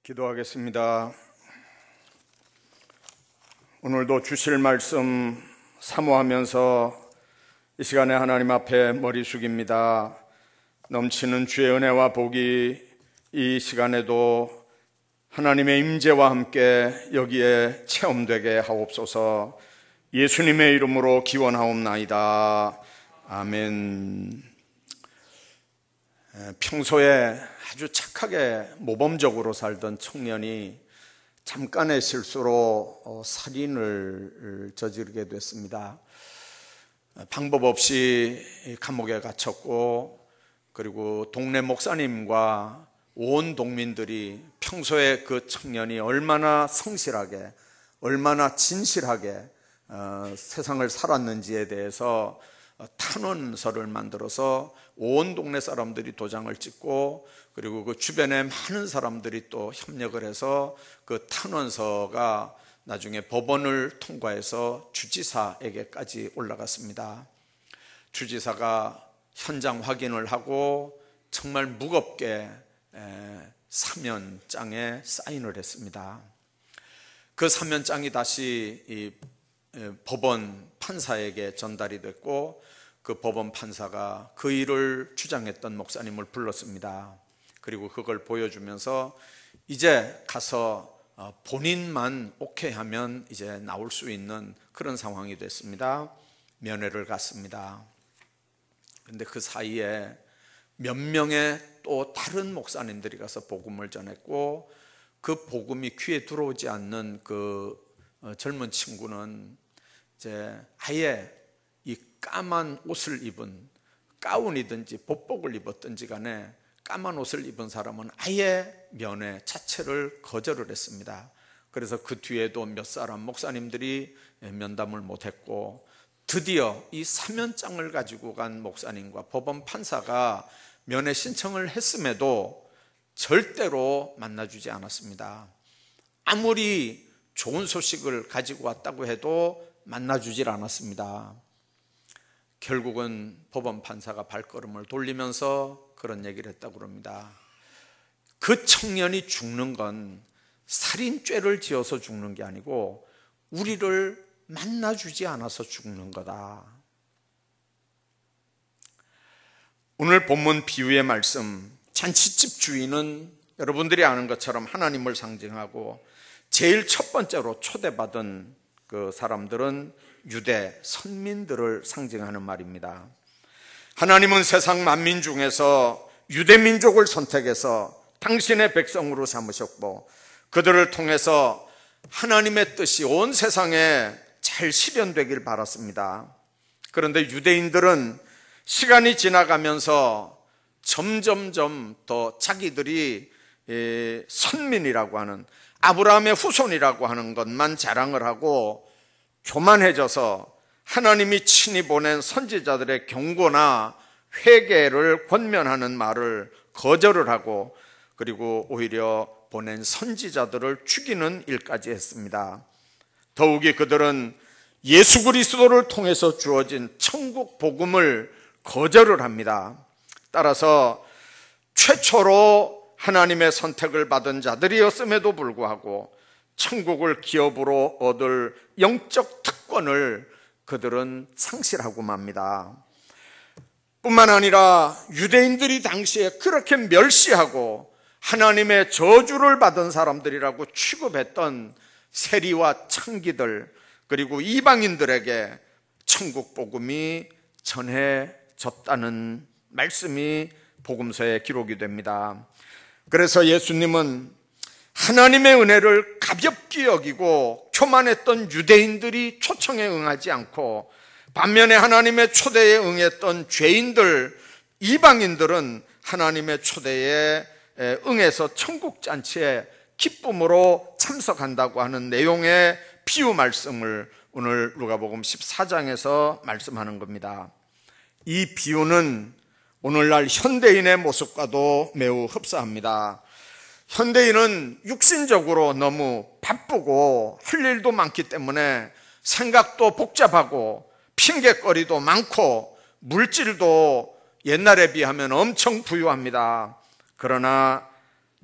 기도하겠습니다. 오늘도 주실 말씀 사모하면서 이 시간에 하나님 앞에 머리 숙입니다. 넘치는 주의 은혜와 복이 이 시간에도 하나님의 임재와 함께 여기에 체험되게 하옵소서. 예수님의 이름으로 기원하옵나이다. 아멘. 평소에 아주 착하게 모범적으로 살던 청년이 잠깐의 실수로 살인을 저지르게 됐습니다. 방법 없이 감옥에 갇혔고, 그리고 동네 목사님과 온 동민들이 평소에 그 청년이 얼마나 성실하게, 얼마나 진실하게 세상을 살았는지에 대해서 탄원서를 만들어서 온 동네 사람들이 도장을 찍고, 그리고 그 주변에 많은 사람들이 또 협력을 해서 그 탄원서가 나중에 법원을 통과해서 주지사에게까지 올라갔습니다. 주지사가 현장 확인을 하고 정말 무겁게 사면장에 사인을 했습니다. 그 사면장이 다시 이 법원 판사에게 전달이 됐고, 그 법원 판사가 그 일을 주장했던 목사님을 불렀습니다. 그리고 그걸 보여주면서 이제 가서 본인만 오케이 하면 이제 나올 수 있는 그런 상황이 됐습니다. 면회를 갔습니다. 그런데 그 사이에 몇 명의 또 다른 목사님들이 가서 복음을 전했고, 그 복음이 귀에 들어오지 않는 그 젊은 친구는 이제 아예 이 까만 옷을 입은, 가운이든지 복복을 입었든지 간에 까만 옷을 입은 사람은 아예 면회 자체를 거절을 했습니다. 그래서 그 뒤에도 몇 사람 목사님들이 면담을 못했고, 드디어 이 사면장을 가지고 간 목사님과 법원 판사가 면회 신청을 했음에도 절대로 만나주지 않았습니다. 아무리 좋은 소식을 가지고 왔다고 해도 만나주질 않았습니다. 결국은 법원 판사가 발걸음을 돌리면서 그런 얘기를 했다고 합니다. 그 청년이 죽는 건 살인죄를 지어서 죽는 게 아니고 우리를 만나주지 않아서 죽는 거다. 오늘 본문 비유의 말씀, 잔치집 주인은 여러분들이 아는 것처럼 하나님을 상징하고, 제일 첫 번째로 초대받은 그 사람들은 유대 선민들을 상징하는 말입니다. 하나님은 세상 만민 중에서 유대 민족을 선택해서 당신의 백성으로 삼으셨고, 그들을 통해서 하나님의 뜻이 온 세상에 잘 실현되길 바랐습니다. 그런데 유대인들은 시간이 지나가면서 점점점 더 자기들이 선민이라고 하는, 아브라함의 후손이라고 하는 것만 자랑을 하고 교만해져서 하나님이 친히 보낸 선지자들의 경고나 회개를 권면하는 말을 거절을 하고, 그리고 오히려 보낸 선지자들을 죽이는 일까지 했습니다. 더욱이 그들은 예수 그리스도를 통해서 주어진 천국 복음을 거절을 합니다. 따라서 최초로 하나님의 선택을 받은 자들이었음에도 불구하고 천국을 기업으로 얻을 영적 특권을 그들은 상실하고 맙니다. 뿐만 아니라 유대인들이 당시에 그렇게 멸시하고 하나님의 저주를 받은 사람들이라고 취급했던 세리와 창기들, 그리고 이방인들에게 천국 복음이 전해졌다는 말씀이 복음서에 기록이 됩니다. 그래서 예수님은 하나님의 은혜를 가볍게 여기고 교만했던 유대인들이 초청에 응하지 않고, 반면에 하나님의 초대에 응했던 죄인들, 이방인들은 하나님의 초대에 응해서 천국잔치에 기쁨으로 참석한다고 하는 내용의 비유 말씀을 오늘 누가복음 14장에서 말씀하는 겁니다. 이 비유는 오늘날 현대인의 모습과도 매우 흡사합니다. 현대인은 육신적으로 너무 바쁘고 할 일도 많기 때문에 생각도 복잡하고 핑계거리도 많고 물질도 옛날에 비하면 엄청 부유합니다. 그러나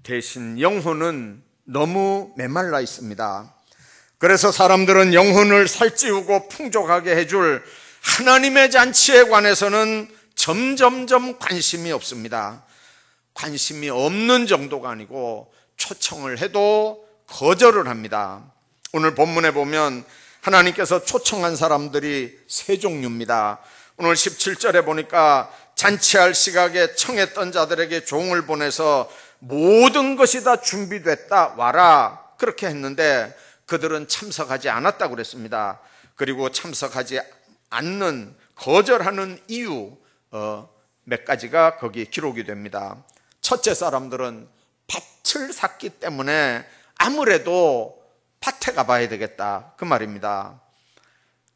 대신 영혼은 너무 메말라 있습니다. 그래서 사람들은 영혼을 살찌우고 풍족하게 해줄 하나님의 잔치에 관해서는 점점점 관심이 없습니다. 관심이 없는 정도가 아니고 초청을 해도 거절을 합니다. 오늘 본문에 보면 하나님께서 초청한 사람들이 세 종류입니다. 오늘 17절에 보니까 잔치할 시각에 청했던 자들에게 종을 보내서 모든 것이 다 준비됐다, 와라, 그렇게 했는데 그들은 참석하지 않았다고 그랬습니다. 그리고 참석하지 않는, 거절하는 이유 몇 가지가 거기에 기록이 됩니다. 첫째, 사람들은 밭을 샀기 때문에 아무래도 밭에 가봐야 되겠다, 그 말입니다.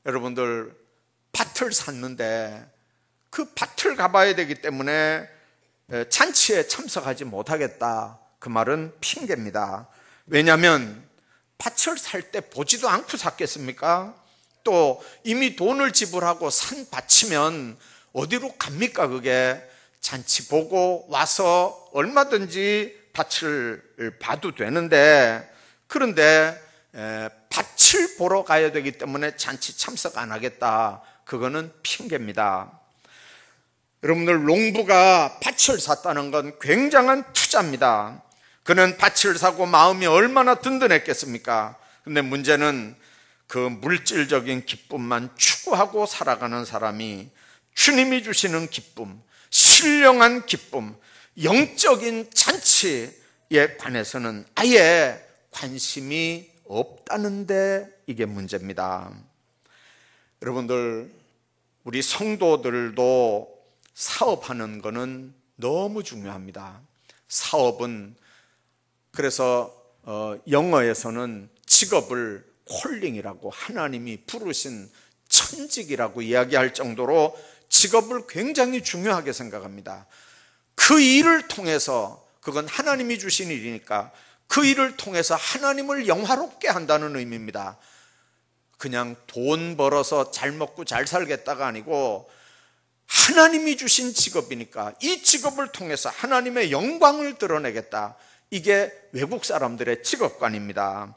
여러분들, 밭을 샀는데 그 밭을 가봐야 되기 때문에 잔치에 참석하지 못하겠다, 그 말은 핑계입니다. 왜냐하면 밭을 살 때 보지도 않고 샀겠습니까? 또 이미 돈을 지불하고 산 밭이면 어디로 갑니까? 그게 잔치 보고 와서 얼마든지 밭을 봐도 되는데, 그런데 밭을 보러 가야 되기 때문에 잔치 참석 안 하겠다, 그거는 핑계입니다. 여러분들, 농부가 밭을 샀다는 건 굉장한 투자입니다. 그는 밭을 사고 마음이 얼마나 든든했겠습니까? 근데 문제는 그 물질적인 기쁨만 추구하고 살아가는 사람이 주님이 주시는 기쁨, 신령한 기쁨, 영적인 잔치에 관해서는 아예 관심이 없다는데 이게 문제입니다. 여러분들, 우리 성도들도 사업하는 거는 너무 중요합니다. 사업은, 그래서 영어에서는 직업을 콜링이라고, 하나님이 부르신 천직이라고 이야기할 정도로 직업을 굉장히 중요하게 생각합니다. 그 일을 통해서, 그건 하나님이 주신 일이니까 그 일을 통해서 하나님을 영화롭게 한다는 의미입니다. 그냥 돈 벌어서 잘 먹고 잘 살겠다가 아니고 하나님이 주신 직업이니까 이 직업을 통해서 하나님의 영광을 드러내겠다, 이게 외국 사람들의 직업관입니다.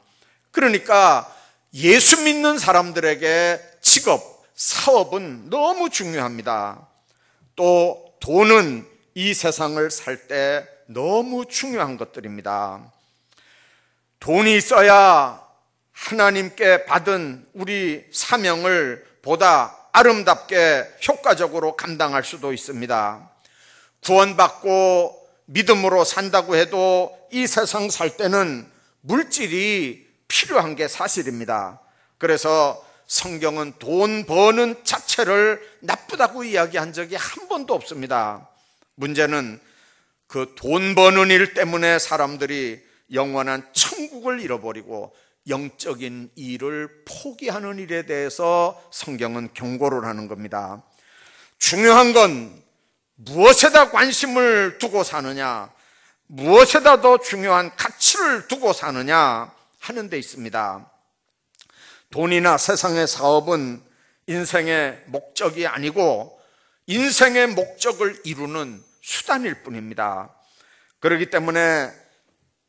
그러니까 예수 믿는 사람들에게 직업, 사업은 너무 중요합니다. 또 돈은 이 세상을 살 때 너무 중요한 것들입니다. 돈이 있어야 하나님께 받은 우리 사명을 보다 아름답게 효과적으로 감당할 수도 있습니다. 구원받고 믿음으로 산다고 해도 이 세상 살 때는 물질이 필요한 게 사실입니다. 그래서 성경은 돈 버는 자체를 나쁘다고 이야기한 적이 한 번도 없습니다. 문제는 그 돈 버는 일 때문에 사람들이 영원한 천국을 잃어버리고 영적인 일을 포기하는 일에 대해서 성경은 경고를 하는 겁니다. 중요한 건 무엇에다 관심을 두고 사느냐, 무엇에다 더 중요한 가치를 두고 사느냐 하는 데 있습니다. 돈이나 세상의 사업은 인생의 목적이 아니고 인생의 목적을 이루는 수단일 뿐입니다. 그렇기 때문에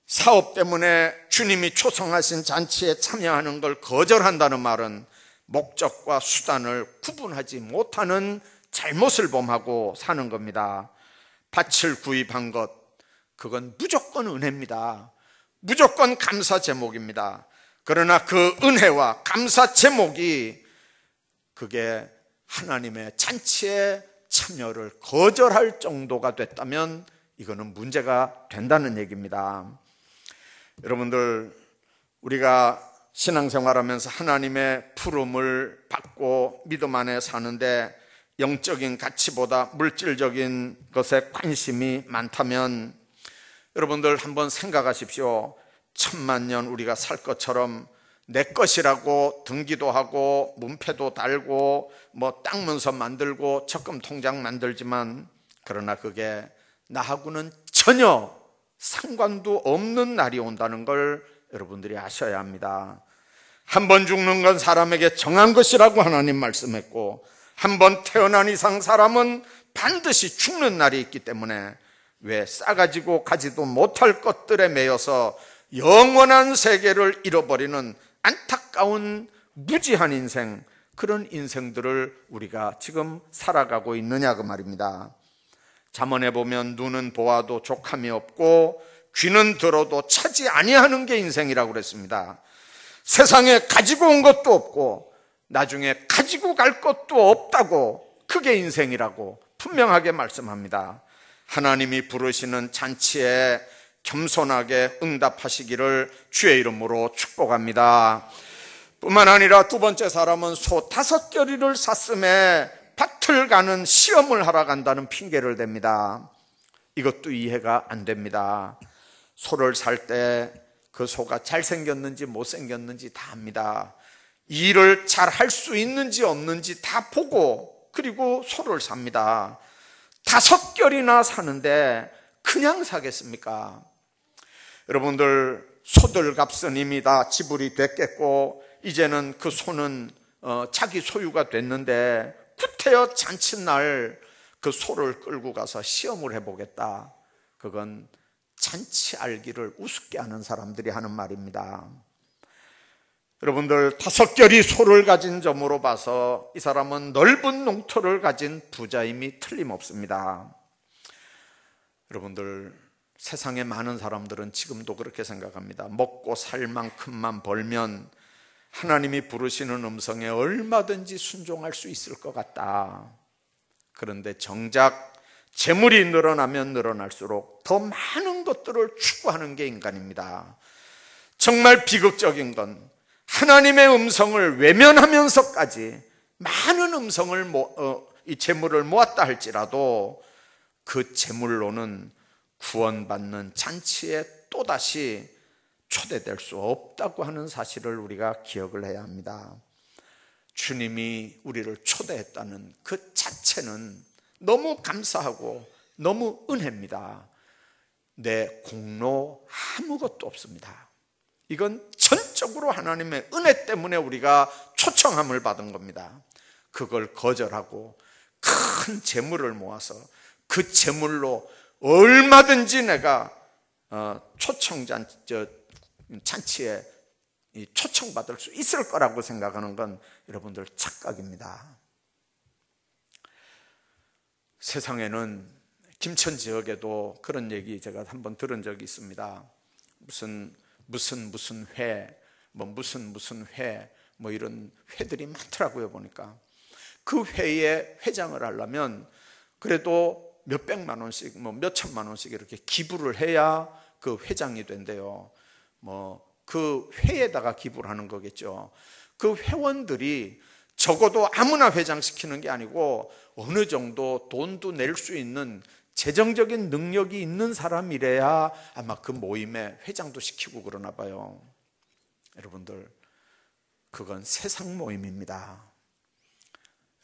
사업 때문에 주님이 초청하신 잔치에 참여하는 걸 거절한다는 말은 목적과 수단을 구분하지 못하는 잘못을 범하고 사는 겁니다. 밭을 구입한 것, 그건 무조건 은혜입니다. 무조건 감사 제목입니다. 그러나 그 은혜와 감사 제목이 그게 하나님의 잔치에 참여를 거절할 정도가 됐다면 이거는 문제가 된다는 얘기입니다. 여러분들, 우리가 신앙생활하면서 하나님의 부름을 받고 믿음 안에 사는데 영적인 가치보다 물질적인 것에 관심이 많다면 여러분들 한번 생각하십시오. 1000만 년 우리가 살 것처럼 내 것이라고 등기도 하고 문패도 달고 땅 문서 만들고 적금 통장 만들지만, 그러나 그게 나하고는 전혀 상관도 없는 날이 온다는 걸 여러분들이 아셔야 합니다. 한 번 죽는 건 사람에게 정한 것이라고 하나님 말씀했고, 한 번 태어난 이상 사람은 반드시 죽는 날이 있기 때문에 왜 싸가지고 가지도 못할 것들에 매여서 영원한 세계를 잃어버리는 안타까운 무지한 인생, 그런 인생들을 우리가 지금 살아가고 있느냐 그 말입니다. 잠언에 보면 눈은 보아도 족함이 없고 귀는 들어도 차지 아니하는 게 인생이라고 그랬습니다. 세상에 가지고 온 것도 없고 나중에 가지고 갈 것도 없다고, 그게 인생이라고 분명하게 말씀합니다. 하나님이 부르시는 잔치에 겸손하게 응답하시기를 주의 이름으로 축복합니다. 뿐만 아니라 두 번째 사람은 소 5겨리를 샀음에 밭을 가는 시험을 하러 간다는 핑계를 댑니다. 이것도 이해가 안 됩니다. 소를 살 때 그 소가 잘생겼는지 못생겼는지 다 합니다. 일을 잘 할 수 있는지 없는지 다 보고 그리고 소를 삽니다. 5겨리나 사는데 그냥 사겠습니까? 여러분들, 소들 값은 이미 다 지불이 됐겠고 이제는 그 소는 자기 소유가 됐는데 구태여 잔칫날 그 소를 끌고 가서 시험을 해보겠다. 그건 잔치 알기를 우습게 하는 사람들이 하는 말입니다. 여러분들, 5겨리 소를 가진 점으로 봐서 이 사람은 넓은 농토를 가진 부자임이 틀림없습니다. 여러분들, 세상에 많은 사람들은 지금도 그렇게 생각합니다. 먹고 살 만큼만 벌면 하나님이 부르시는 음성에 얼마든지 순종할 수 있을 것 같다. 그런데 정작 재물이 늘어나면 늘어날수록 더 많은 것들을 추구하는 게 인간입니다. 정말 비극적인 건 하나님의 음성을 외면하면서까지 많은 음성을 이 재물을 모았다 할지라도 그 재물로는 구원받는 잔치에 또다시 초대될 수 없다고 하는 사실을 우리가 기억을 해야 합니다. 주님이 우리를 초대했다는 그 자체는 너무 감사하고 너무 은혜입니다. 내 공로 아무것도 없습니다. 이건 전적으로 하나님의 은혜 때문에 우리가 초청함을 받은 겁니다. 그걸 거절하고 큰 재물을 모아서 그 재물로 얼마든지 내가 잔치에 초청받을 수 있을 거라고 생각하는 건 여러분들 착각입니다. 세상에는 김천 지역에도 그런 얘기 제가 한번 들은 적이 있습니다. 무슨 회, 무슨 회, 이런 회들이 많더라고요. 보니까 그 회에 회장을 하려면 그래도 몇백만 원씩, 몇천만 원씩 이렇게 기부를 해야 그 회장이 된대요. 그 회에다가 기부를 하는 거겠죠. 그 회원들이 적어도 아무나 회장시키는 게 아니고 어느 정도 돈도 낼 수 있는 재정적인 능력이 있는 사람이래야 아마 그 모임에 회장도 시키고 그러나 봐요. 여러분들, 그건 세상 모임입니다.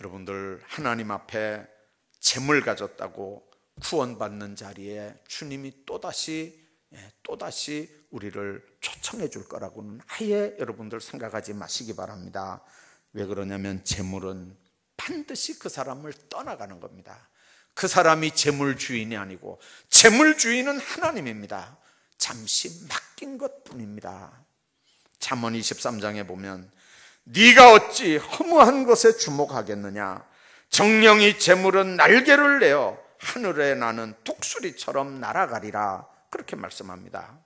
여러분들, 하나님 앞에 재물 가졌다고 구원받는 자리에 주님이 또다시 우리를 초청해 줄 거라고는 아예 여러분들 생각하지 마시기 바랍니다. 왜 그러냐면 재물은 반드시 그 사람을 떠나가는 겁니다. 그 사람이 재물 주인이 아니고 재물 주인은 하나님입니다. 잠시 맡긴 것뿐입니다. 잠언 23장에 보면 네가 어찌 허무한 것에 주목하겠느냐, 정령이 재물은 날개를 내어 하늘에 나는 독수리처럼 날아가리라, 그렇게 말씀합니다.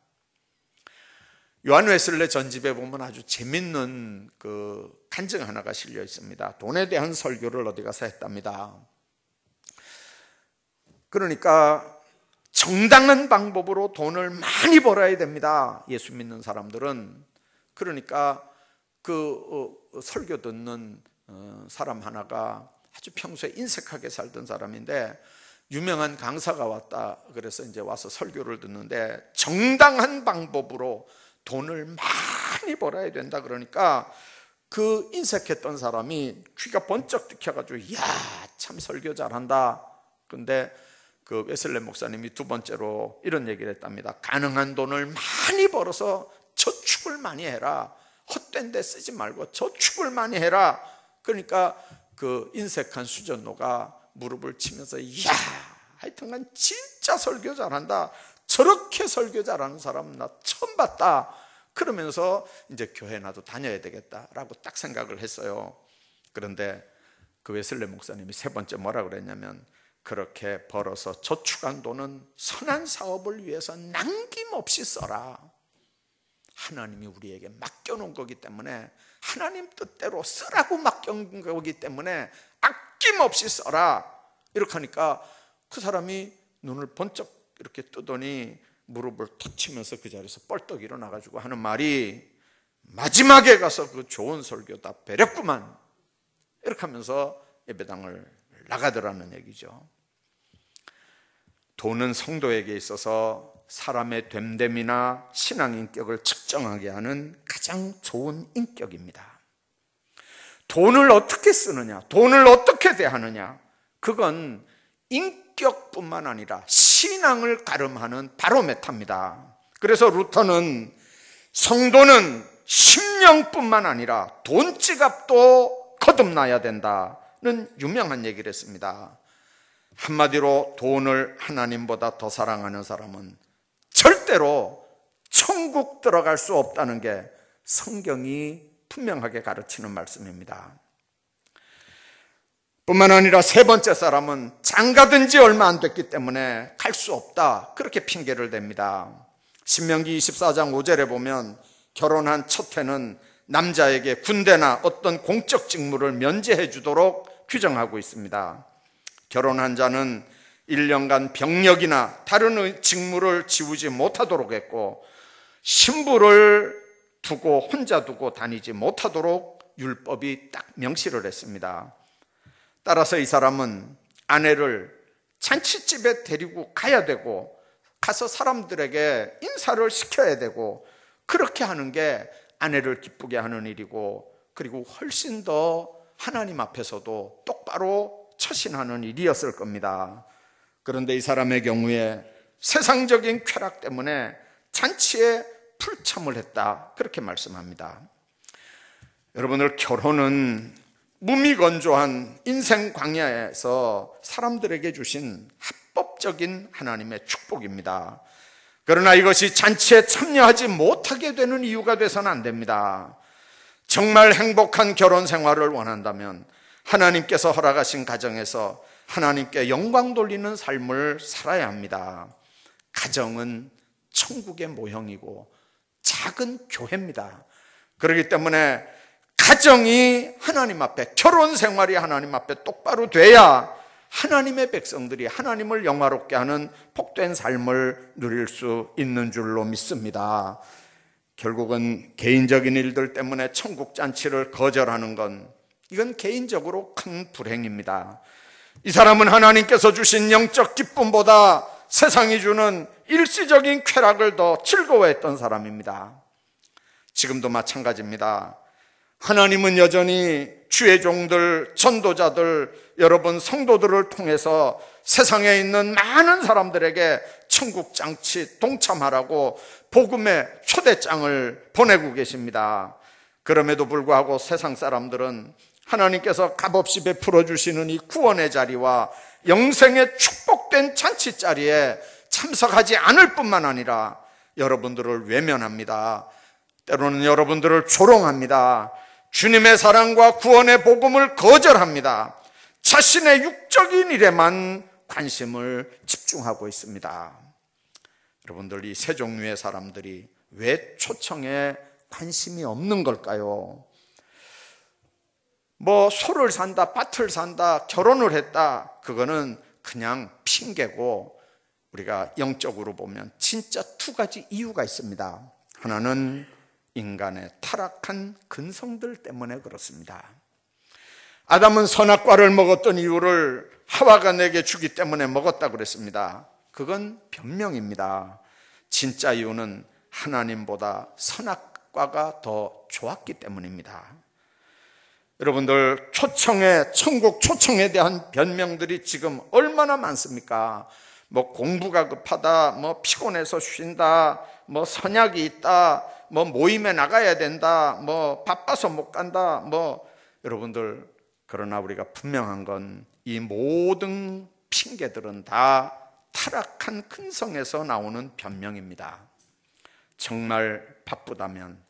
요한 웨슬레 전집에 보면 아주 재밌는 그 간증 하나가 실려 있습니다. 돈에 대한 설교를 어디 가서 했답니다. 그러니까 정당한 방법으로 돈을 많이 벌어야 됩니다. 예수 믿는 사람들은. 그러니까 그 설교 듣는 사람 하나가 아주 평소에 인색하게 살던 사람인데 유명한 강사가 왔다. 그래서 이제 와서 설교를 듣는데 정당한 방법으로 돈을 많이 벌어야 된다. 그러니까 그 인색했던 사람이 귀가 번쩍 뜨켜가지고 이야, 참 설교 잘한다. 근데 그 웨슬레 목사님이 두 번째로 이런 얘기를 했답니다. 가능한 돈을 많이 벌어서 저축을 많이 해라. 헛된 데 쓰지 말고 저축을 많이 해라. 그러니까 그 인색한 수전노가 무릎을 치면서 이야, 하여튼간 진짜 설교 잘한다. 저렇게 설교 잘하는 사람 나 처음 봤다. 그러면서 이제 교회 나도 다녀야 되겠다라고 딱 생각을 했어요. 그런데 그 웨슬레 목사님이 세 번째 뭐라 그랬냐면, 그렇게 벌어서 저축한 돈은 선한 사업을 위해서 남김없이 써라. 하나님이 우리에게 맡겨놓은 거기 때문에, 하나님 뜻대로 쓰라고 맡겨놓은 거기 때문에 아낌없이 써라. 이렇게 하니까 그 사람이 눈을 번쩍 이렇게 뜨더니 무릎을 툭 치면서 그 자리에서 뻘떡 일어나가지고 하는 말이, 마지막에 가서 그 좋은 설교 다 베렸구만. 이렇게 하면서 예배당을 나가더라는 얘기죠. 돈은 성도에게 있어서 사람의 됨됨이나 신앙 인격을 측정하게 하는 가장 좋은 인격입니다. 돈을 어떻게 쓰느냐, 돈을 어떻게 대하느냐, 그건 인격뿐만 아니라 신앙을 가름하는 바로메타입니다. 그래서 루터는 성도는 심령뿐만 아니라 돈지갑도 거듭나야 된다는 유명한 얘기를 했습니다. 한마디로 돈을 하나님보다 더 사랑하는 사람은 절대로 천국 들어갈 수 없다는 게 성경이 분명하게 가르치는 말씀입니다. 뿐만 아니라 세 번째 사람은 장가든 지 얼마 안 됐기 때문에 갈 수 없다, 그렇게 핑계를 댑니다. 신명기 24장 5절에 보면 결혼한 첫 해는 남자에게 군대나 어떤 공적 직무를 면제해 주도록 규정하고 있습니다. 결혼한 자는 1년간 병력이나 다른 직무를 지우지 못하도록 했고, 신부를 두고 혼자 두고 다니지 못하도록 율법이 딱 명시를 했습니다. 따라서 이 사람은 아내를 잔치집에 데리고 가야 되고, 가서 사람들에게 인사를 시켜야 되고, 그렇게 하는 게 아내를 기쁘게 하는 일이고, 그리고 훨씬 더 하나님 앞에서도 똑바로 처신하는 일이었을 겁니다. 그런데 이 사람의 경우에 세상적인 쾌락 때문에 잔치에 불참을 했다, 그렇게 말씀합니다. 여러분들, 결혼은 무미건조한 인생 광야에서 사람들에게 주신 합법적인 하나님의 축복입니다. 그러나 이것이 잔치에 참여하지 못하게 되는 이유가 돼서는 안 됩니다. 정말 행복한 결혼 생활을 원한다면 하나님께서 허락하신 가정에서 하나님께 영광 돌리는 삶을 살아야 합니다. 가정은 천국의 모형이고 작은 교회입니다. 그렇기 때문에 가정이 하나님 앞에, 결혼 생활이 하나님 앞에 똑바로 돼야 하나님의 백성들이 하나님을 영화롭게 하는 복된 삶을 누릴 수 있는 줄로 믿습니다. 결국은 개인적인 일들 때문에 천국 잔치를 거절하는 건, 이건 개인적으로 큰 불행입니다. 이 사람은 하나님께서 주신 영적 기쁨보다 세상이 주는 일시적인 쾌락을 더 즐거워했던 사람입니다. 지금도 마찬가지입니다. 하나님은 여전히 주의 종들, 전도자들, 여러분 성도들을 통해서 세상에 있는 많은 사람들에게 천국 잔치 동참하라고 복음의 초대장을 보내고 계십니다. 그럼에도 불구하고 세상 사람들은 하나님께서 값없이 베풀어 주시는 이 구원의 자리와 영생의 축복된 잔치 자리에 참석하지 않을 뿐만 아니라 여러분들을 외면합니다. 때로는 여러분들을 조롱합니다. 주님의 사랑과 구원의 복음을 거절합니다. 자신의 육적인 일에만 관심을 집중하고 있습니다. 여러분들, 이 세 종류의 사람들이 왜 초청에 관심이 없는 걸까요? 뭐 소를 산다, 밭을 산다, 결혼을 했다, 그거는 그냥 핑계고, 우리가 영적으로 보면 진짜 두 가지 이유가 있습니다. 하나는 인간의 타락한 근성들 때문에 그렇습니다. 아담은 선악과를 먹었던 이유를 하와가 내게 주기 때문에 먹었다고 그랬습니다. 그건 변명입니다. 진짜 이유는 하나님보다 선악과가 더 좋았기 때문입니다. 여러분들, 천국 초청에 대한 변명들이 지금 얼마나 많습니까? 뭐 공부가 급하다, 뭐 피곤해서 쉰다, 뭐 선약이 있다, 뭐 모임에 나가야 된다, 뭐 바빠서 못 간다, 뭐. 여러분들, 그러나 우리가 분명한 건 이 모든 핑계들은 다 타락한 근성에서 나오는 변명입니다. 정말 바쁘다면,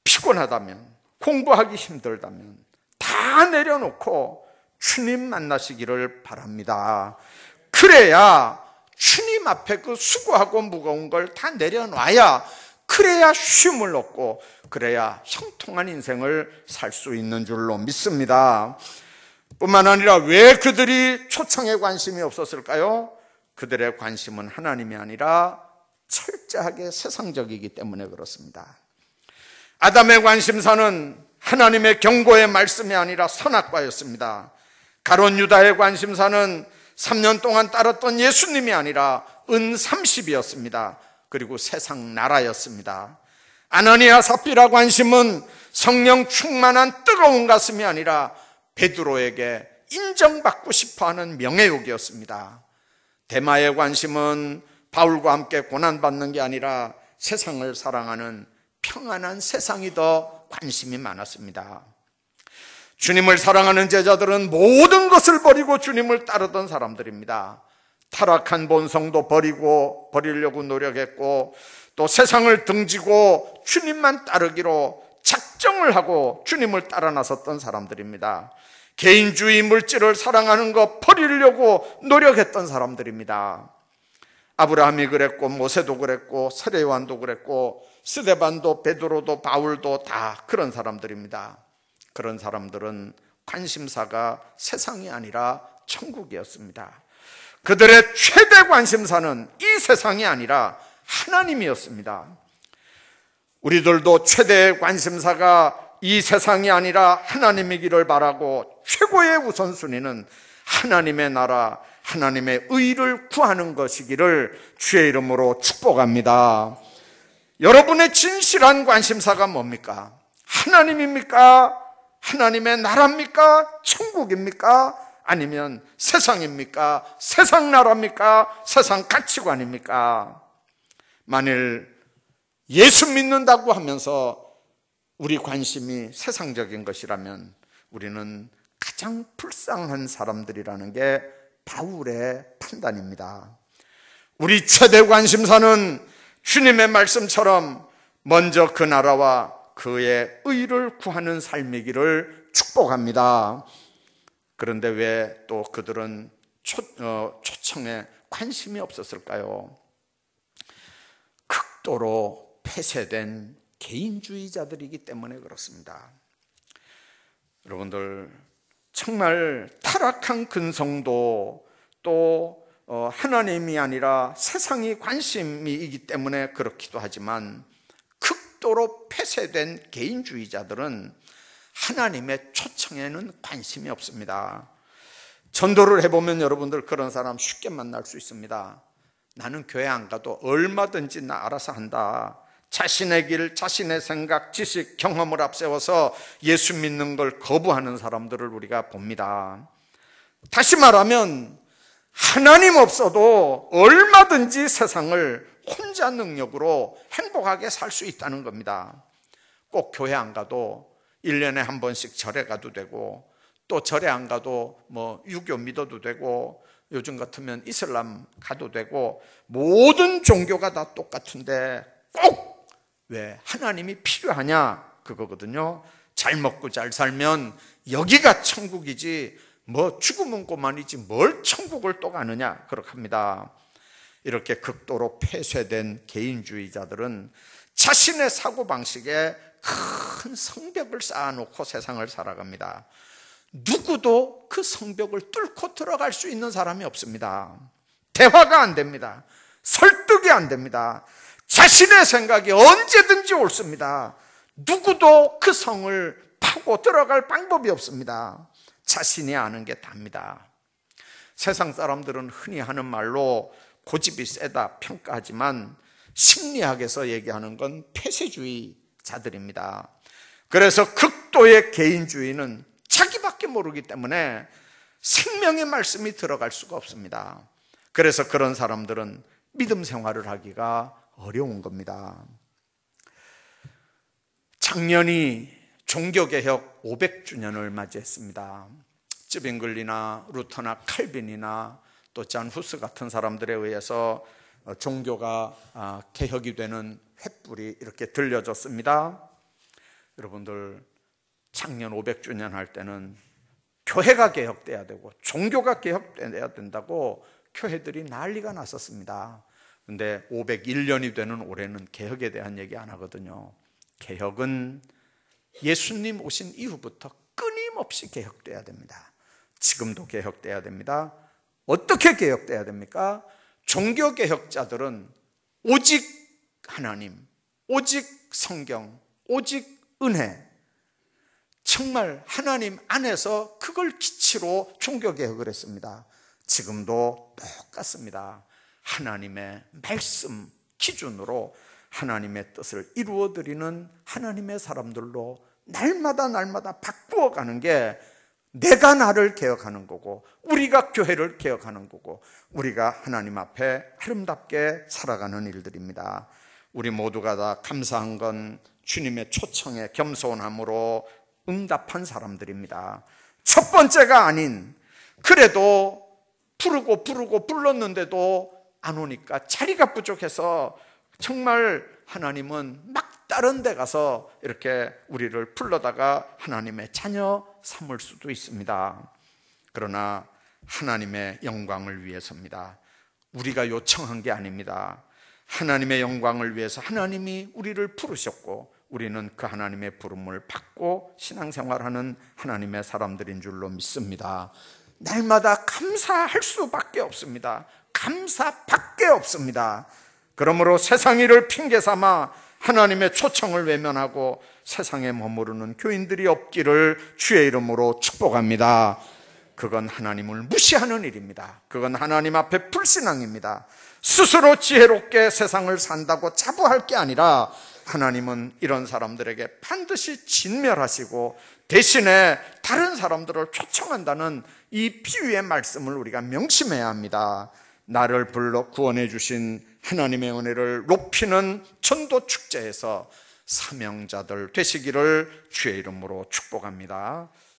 피곤하다면, 공부하기 힘들다면 다 내려놓고 주님 만나시기를 바랍니다. 그래야 주님 앞에 그 수고하고 무거운 걸 다 내려놔야, 그래야 쉼을 얻고, 그래야 형통한 인생을 살 수 있는 줄로 믿습니다. 뿐만 아니라 왜 그들이 초청에 관심이 없었을까요? 그들의 관심은 하나님이 아니라 철저하게 세상적이기 때문에 그렇습니다. 아담의 관심사는 하나님의 경고의 말씀이 아니라 선악과였습니다. 가룟 유다의 관심사는 3년 동안 따랐던 예수님이 아니라 은 30이었습니다. 그리고 세상 나라였습니다. 아나니아 삽비라 관심은 성령 충만한 뜨거운 가슴이 아니라 베드로에게 인정받고 싶어하는 명예욕이었습니다. 데마의 관심은 바울과 함께 고난받는 게 아니라 세상을 사랑하는 평안한 세상이 더 관심이 많았습니다. 주님을 사랑하는 제자들은 모든 것을 버리고 주님을 따르던 사람들입니다. 타락한 본성도 버리려고 노력했고, 또 세상을 등지고 주님만 따르기로 작정을 하고 주님을 따라 나섰던 사람들입니다. 개인주의 물질을 사랑하는 것 버리려고 노력했던 사람들입니다. 아브라함이 그랬고, 모세도 그랬고, 세례요한도 그랬고, 스데반도, 베드로도, 바울도 다 그런 사람들입니다. 그런 사람들은 관심사가 세상이 아니라 천국이었습니다. 그들의 최대 관심사는 이 세상이 아니라 하나님이었습니다. 우리들도 최대의 관심사가 이 세상이 아니라 하나님이기를 바라고, 최고의 우선순위는 하나님의 나라, 하나님의 의를 구하는 것이기를 주의 이름으로 축복합니다. 여러분의 진실한 관심사가 뭡니까? 하나님입니까? 하나님의 나라입니까? 천국입니까? 아니면 세상입니까? 세상 나라입니까? 세상 가치관입니까? 만일 예수 믿는다고 하면서 우리 관심이 세상적인 것이라면 우리는 가장 불쌍한 사람들이라는 게 바울의 판단입니다. 우리 최대 관심사는 주님의 말씀처럼 먼저 그 나라와 그의 의를 구하는 삶이기를 축복합니다. 그런데 왜 또 그들은 초청에 관심이 없었을까요? 극도로 폐쇄된 개인주의자들이기 때문에 그렇습니다. 여러분들, 정말 타락한 근성도 또 하나님이 아니라 세상이 관심이기 때문에 그렇기도 하지만, 극도로 폐쇄된 개인주의자들은 하나님의 초청에는 관심이 없습니다. 전도를 해보면 여러분들 그런 사람 쉽게 만날 수 있습니다. 나는 교회 안 가도 얼마든지 나 알아서 한다. 자신의 길, 자신의 생각, 지식, 경험을 앞세워서 예수 믿는 걸 거부하는 사람들을 우리가 봅니다. 다시 말하면 하나님 없어도 얼마든지 세상을 혼자 능력으로 행복하게 살 수 있다는 겁니다. 꼭 교회 안 가도 1년에 한 번씩 절에 가도 되고, 또 절에 안 가도 유교 믿어도 되고, 요즘 같으면 이슬람 가도 되고, 모든 종교가 다 똑같은데 꼭 왜 하나님이 필요하냐, 그거거든요. 잘 먹고 잘 살면 여기가 천국이지, 죽으면 그만이지 뭘 천국을 또 가느냐, 그렇게 합니다. 이렇게 극도로 폐쇄된 개인주의자들은 자신의 사고방식에 큰 성벽을 쌓아놓고 세상을 살아갑니다. 누구도 그 성벽을 뚫고 들어갈 수 있는 사람이 없습니다. 대화가 안 됩니다. 설득이 안 됩니다. 자신의 생각이 언제든지 옳습니다. 누구도 그 성을 파고 들어갈 방법이 없습니다. 자신이 아는 게 답니다. 세상 사람들은 흔히 하는 말로 고집이 세다 평가하지만, 심리학에서 얘기하는 건 폐쇄주의자들입니다. 그래서 극도의 개인주의는 자기밖에 모르기 때문에 생명의 말씀이 들어갈 수가 없습니다. 그래서 그런 사람들은 믿음 생활을 하기가 어려운 겁니다. 작년이 종교개혁 500주년을 맞이했습니다. 쯔빙글리나 루터나 칼빈이나 또 잔 후스 같은 사람들에 의해서 종교가 개혁이 되는 횃불이 이렇게 들려졌습니다. 여러분들, 작년 500주년 할 때는 교회가 개혁돼야 되고 종교가 개혁돼야 된다고 교회들이 난리가 났었습니다. 근데 501년이 되는 올해는 개혁에 대한 얘기 안 하거든요. 개혁은 예수님 오신 이후부터 끊임없이 개혁돼야 됩니다. 지금도 개혁돼야 됩니다. 어떻게 개혁돼야 됩니까? 종교개혁자들은 오직 하나님, 오직 성경, 오직 은혜, 정말 하나님 안에서 그걸 기치로 종교개혁을 했습니다. 지금도 똑같습니다. 하나님의 말씀 기준으로 하나님의 뜻을 이루어드리는 하나님의 사람들로 날마다 바꾸어가는 게 내가 나를 개혁하는 거고, 우리가 교회를 개혁하는 거고, 우리가 하나님 앞에 아름답게 살아가는 일들입니다. 우리 모두가 다 감사한 건 주님의 초청에 겸손함으로 응답한 사람들입니다. 첫 번째가 아닌, 그래도 부르고 불렀는데도 안 오니까 자리가 부족해서 정말 하나님은 막다른 데 가서 이렇게 우리를 불러다가 하나님의 자녀 삼을 수도 있습니다. 그러나 하나님의 영광을 위해서입니다. 우리가 요청한 게 아닙니다. 하나님의 영광을 위해서 하나님이 우리를 부르셨고, 우리는 그 하나님의 부름을 받고 신앙생활하는 하나님의 사람들인 줄로 믿습니다. 날마다 감사할 수밖에 없습니다. 감사밖에 없습니다. 그러므로 세상 일을 핑계 삼아 하나님의 초청을 외면하고 세상에 머무르는 교인들이 없기를 주의 이름으로 축복합니다. 그건 하나님을 무시하는 일입니다. 그건 하나님 앞에 불신앙입니다. 스스로 지혜롭게 세상을 산다고 자부할 게 아니라 하나님은 이런 사람들에게 반드시 진멸하시고 대신에 다른 사람들을 초청한다는 이 비유의 말씀을 우리가 명심해야 합니다. 나를 불러 구원해 주신 하나님의 은혜를 높이는 전도 축제에서 사명자들 되시기를 주의 이름으로 축복합니다.